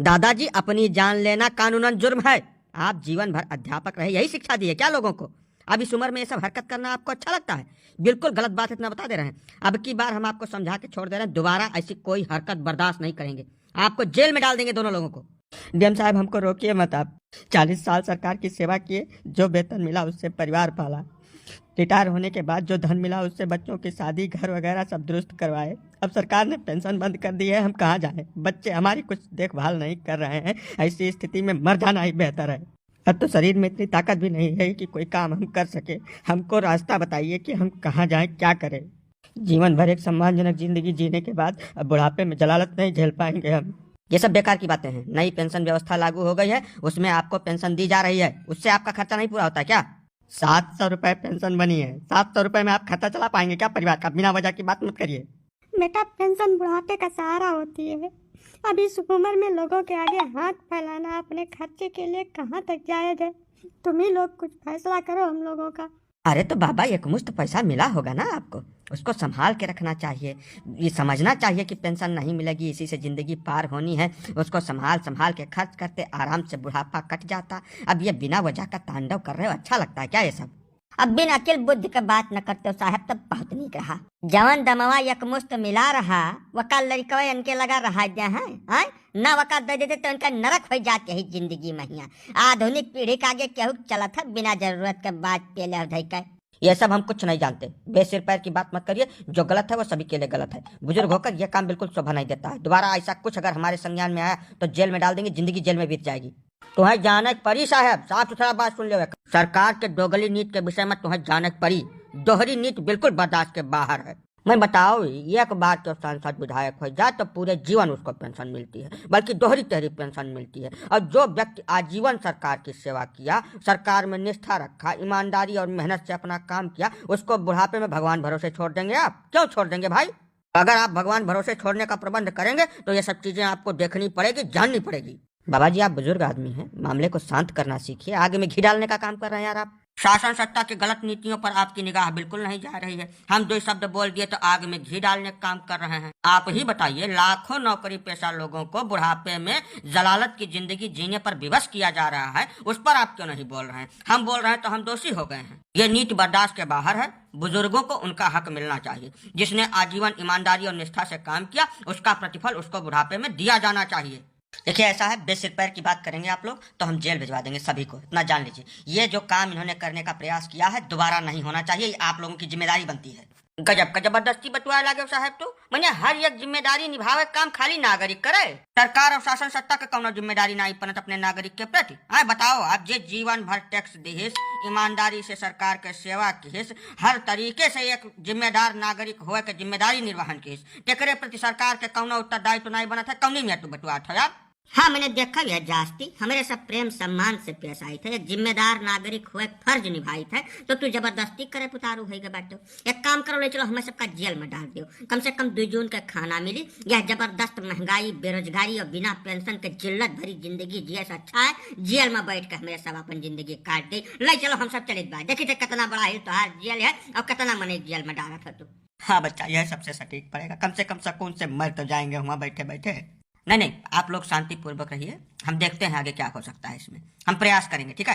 दादाजी, अपनी जान लेना कानूनन जुर्म है। आप जीवन भर अध्यापक रहे, यही शिक्षा दी है क्या लोगों को? अब इस उम्र में ये सब हरकत करना आपको अच्छा लगता है? बिल्कुल गलत बात है, इतना बता दे रहे हैं। अब की बार हम आपको समझा के छोड़ दे रहे हैं, दोबारा ऐसी कोई हरकत बर्दाश्त नहीं करेंगे। आपको जेल में डाल देंगे दोनों लोगों को। डीएम साहब, हमको रोकिए मत आप। 40 साल सरकार की सेवा किए, जो वेतन मिला उससे परिवार पाला। रिटायर होने के बाद जो धन मिला उससे बच्चों की शादी, घर वगैरह सब दुरुस्त करवाए। अब सरकार ने पेंशन बंद कर दी है, हम कहाँ जाएं? बच्चे हमारी कुछ देखभाल नहीं कर रहे हैं। ऐसी स्थिति में मर जाना ही बेहतर है। अब तो शरीर में इतनी ताकत भी नहीं है कि कोई काम हम कर सके। हमको रास्ता बताइए कि हम कहाँ जाएं, क्या करें। जीवन भर एक सम्मानजनक जिंदगी जीने के बाद अब बुढ़ापे में जलालत नहीं झेल पाएंगे हम। ये सब बेकार की बातें हैं। नई पेंशन व्यवस्था लागू हो गई है, उसमें आपको पेंशन दी जा रही है। उससे आपका खर्चा नहीं पूरा होता क्या? 700 रुपए पेंशन बनी है। 700 रुपए में आप खर्चा चला पाएंगे क्या परिवार का? बिना वजह की बात मत करिए। बेटा, पेंशन बुढ़ापे का सहारा होती है। अब इस उम्र में लोगों के आगे हाथ फैलाना अपने खर्चे के लिए कहाँ तक जायज है? तुम ही लोग कुछ फैसला करो हम लोगों का। अरे तो बाबा, एक मुश्त पैसा मिला होगा ना आपको, उसको संभाल के रखना चाहिए। ये समझना चाहिए कि पेंशन नहीं मिलेगी, इसी से जिंदगी पार होनी है। उसको संभाल संभाल के खर्च करते आराम से बुढ़ापा कट जाता। अब ये बिना वजह का तांडव कर रहे हो, अच्छा लगता है क्या ये सब? अब बिन अकिल बुद्धि के बात न करते हो साहब, तब बहुत नीक रहा। जवन दमवा यकमुश्त मिला रहा, वका लड़कवा इनके लगा रहा दिया है, हाँ? न वका दे देते तो इनका नरक हो जात यही जिंदगी में हिया। आधुनिक पीढ़ी के आगे केहू चलत है बिना जरूरत के बात पेले धई के। ये सब हम कुछ नहीं जानते, बेसिर पैर की बात मत करिए। जो गलत है वो सभी के लिए गलत है। बुजुर्ग होकर यह काम बिल्कुल शोभा नहीं देता है। दोबारा ऐसा कुछ अगर हमारे संज्ञान में आया तो जेल में डाल देंगे, जिंदगी जेल में बीत जाएगी। तुम्हें जानक परी साहब, साफ सुथरा बात सुन ले। सरकार के दोगली नीति के विषय में तुम्हें जानक परी। दोहरी नीति बिल्कुल बर्दाश्त के बाहर है। मैं बताओ, एक बार तो सांसद विधायक हो जाए तो पूरे जीवन उसको पेंशन मिलती है, बल्कि दोहरी तेहरी पेंशन मिलती है। और जो व्यक्ति आजीवन सरकार की सेवा किया, सरकार में निष्ठा रखा, ईमानदारी और मेहनत से अपना काम किया, उसको बुढ़ापे में भगवान भरोसे छोड़ देंगे आप? क्यों छोड़ देंगे भाई? अगर आप भगवान भरोसे छोड़ने का प्रबंध करेंगे तो ये सब चीजें आपको देखनी पड़ेगी, जाननी पड़ेगी। बाबा जी, आप बुजुर्ग आदमी हैं, मामले को शांत करना सीखिए। आगे में घी डालने का काम कर रहे हैं यार आप। शासन सत्ता की गलत नीतियों पर आपकी निगाह बिल्कुल नहीं जा रही है। हम 2 शब्द बोल दिए तो आग में घी डालने का काम कर रहे हैं। आप ही बताइए, लाखों नौकरी पेशा लोगों को बुढ़ापे में जलालत की जिंदगी जीने पर विवश किया जा रहा है, उस पर आप क्यों नहीं बोल रहे हैं? हम बोल रहे हैं तो हम दोषी हो गए हैं। ये नीति बर्दाश्त के बाहर है। बुजुर्गों को उनका हक मिलना चाहिए। जिसने आजीवन ईमानदारी और निष्ठा से काम किया, उसका प्रतिफल उसको बुढ़ापे में दिया जाना चाहिए। देखिए, ऐसा है, बेसिर पैर की बात करेंगे आप लोग तो हम जेल भिजवा देंगे सभी को, इतना जान लीजिए। ये जो काम इन्होंने करने का प्रयास किया है, दोबारा नहीं होना चाहिए। आप लोगों की जिम्मेदारी बनती है। गजब का जबरदस्ती बतुआ लागे साहब। तो मैंने हर एक जिम्मेदारी निभावे काम खाली नागरिक करे। सरकार और शासन सत्ता के कौनो जिम्मेदारी नहीं बनत अपने नागरिक के प्रति। हाँ बताओ, आप जे जीवन भर टैक्स दिहिस, ईमानदारी से सरकार के सेवा किहिस, हर तरीके से एक जिम्मेदार नागरिक होए के जिम्मेदारी निर्वहन किहिस, तेकरे प्रति सरकार के कौनो उत्तरदायित्व नहीं बनत है। कौनी में तू बतुआ था यार? हाँ, मैंने देखा है जास्ती हमारे सब प्रेम सम्मान से पेश आई थे। एक जिम्मेदार नागरिक हुए फर्ज निभाई थे, तो तू जबरदस्ती करे पुतारू है बैठो। एक काम करो, ले चलो हमें सबका जेल में डाल दियो। कम से कम 2 जून का खाना मिली। यह जबरदस्त महंगाई, बेरोजगारी और बिना पेंशन के जिल्लत भरी जिंदगी जिए से अच्छा है जेल में बैठ कर हमें सब अपन जिंदगी काट दी। ले चलो हम सब चले बाहर। देखी थे कितना बड़ा है तो जेल है और कितना मने जेल में डाला था तू। हाँ बच्चा, यह सबसे सटीक पड़ेगा। कम से कम सुकून से मर तो जाएंगे वहाँ बैठे बैठे। नहीं, आप लोग शांतिपूर्वक रहिए। हम देखते हैं आगे क्या हो सकता है इसमें। हम प्रयास करेंगे, ठीक है?